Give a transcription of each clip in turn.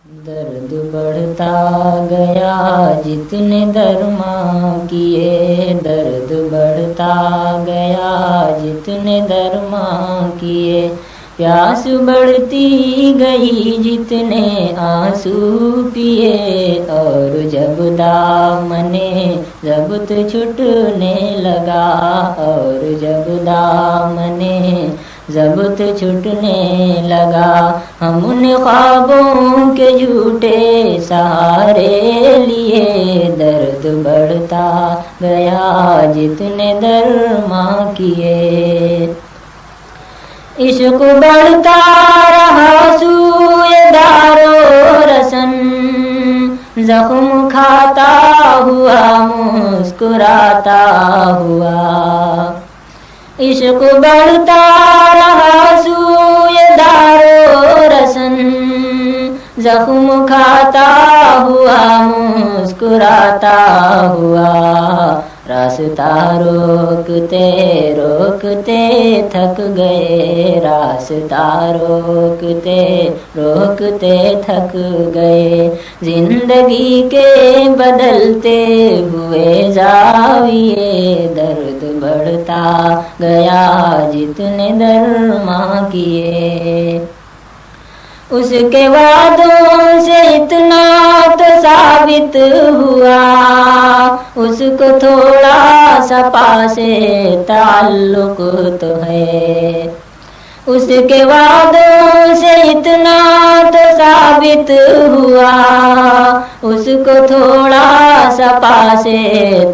درد بڑھتا گیا جتنے درماں کیے، درد بڑھتا گیا جتنے درماں کیے، پیاس بڑھتی گئی جتنے آنسو پیے، اور جب دامن ضبط چھٹنے لگا، اور جب دامن ضبط چھٹنے لگا، ہم نے خوابوں کے جھوٹے سہارے لیے، درد بڑھتا گیا جتنے درماں کیے، عشق بڑھتا رہا سوئے دار و رسن، زخم کھاتا ہوا مسکراتا ہوا، عشق بڑھتا رہا سوئے دار و رسن، زخم کھاتا ہوا مسکراتا ہوا، راستہ روکتے روکتے تھک گئے، راستہ روکتے روکتے تھک گئے، زندگی کے بدلتے ہوئے زاویے، درد بڑھتا گیا جتنے درماں کیے، اس کے وعدوں سے اتنا تو ثابت ہوا، اس کو تھوڑا سا پاسے تعلق تو ہے، اس کے وعدوں سے اتنا تو ثابت ہوا، اس کو تھوڑا سا پاسے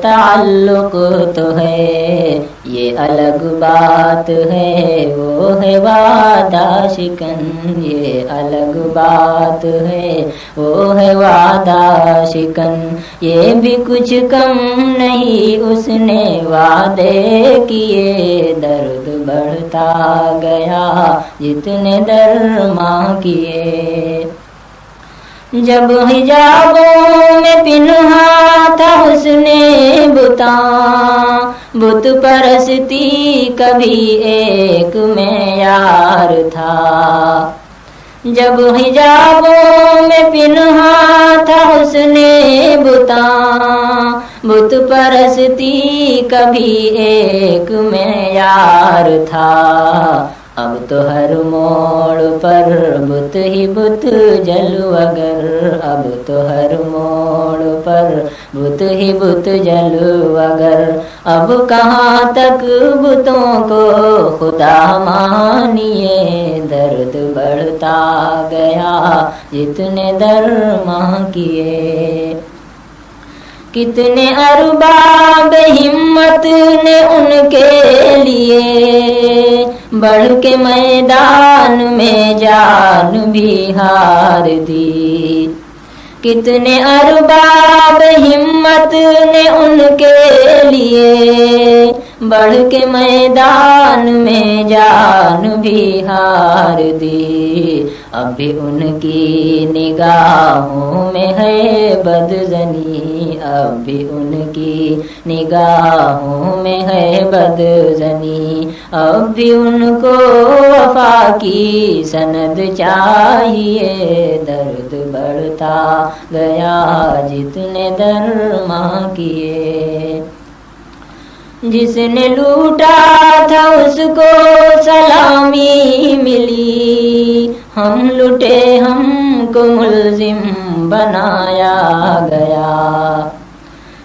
تعلق تو ہے، یہ الگ بات ہے وہ ہے وعدہ شکن، یہ الگ بات ہے وہ ہے وعدہ شکن، یہ بھی کچھ کم نہیں اس نے وعدے کیے، درد بڑھتا گیا جتنے درماں کیے، جب حجابوں میں پنہا تھا حسن بتاں، بت پرستی کبھی ایک معیار تھا، جب حجابوں میں پنہا تھا حسن بتاں، بت پرستی کبھی ایک معیار تھا، اب تو ہر موڑ پر بت ہی بت جلوگر، اب تو ہر موڑ پر بت ہی بت جلوگر، اب کہاں تک بتوں کو خدا مانیے، درد بڑھتا گیا جتنے درماں کیے، کتنے ارباب ہمت نے ان کے لیے بڑھ کے میدان میں جان بھی ہار دی، کتنے ارباب ہمت نے ان کے لیے بڑھ کے میدان میں جان بھی ہار دی، اب بھی ان کی نگاہوں میں ہے بدزنی، اب بھی ان کی نگاہوں میں ہے بدزنی، اب بھی ان کو وفا کی سند چاہیے، درد بڑھتا گیا جتنے درماں کیے، جس نے لوٹا تھا اس کو سلامی ملی، ہم لٹے ہم کو ملزم بنایا گیا،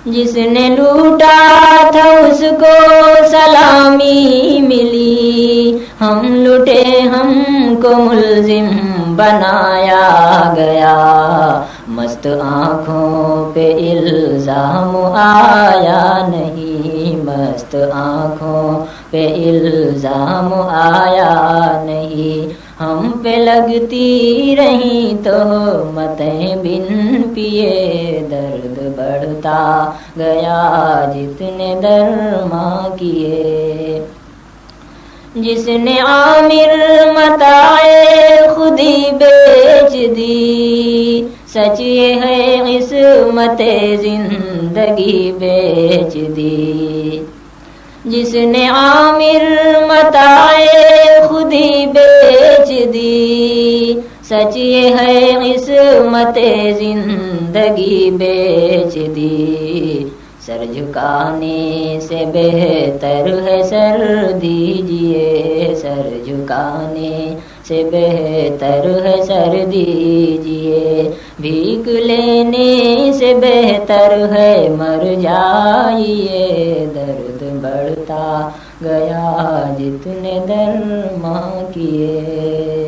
جس نے لوٹا تھا اس کو سلامی ملی، ہم لٹے ہم کو ملزم بنایا گیا، مست آنکھوں پہ الزام آیا نہیں، مست آنکھوں پہ الزام آیا نہیں، ہم پہ لگتی رہیں تہمتیں بن پیے، درد بڑھتا گیا جتنے درماں کیے، جس نے عامر متاع خودی بیچ دی، سچ یہ ہے قسمت زندگی بیچ دی، جس نے عامر متاع خودی بیچ دی، سچ یہ ہے قسمت زندگی بیچ دی، سر جھکانے سے بہتر ہے سر دیجئے، سر جھکانے سے بہتر ہے سر دیجئے، بھیک لینے سے بہتر ہے مر جائیے، درد بڑھتا گیا جتنے درماں کیے۔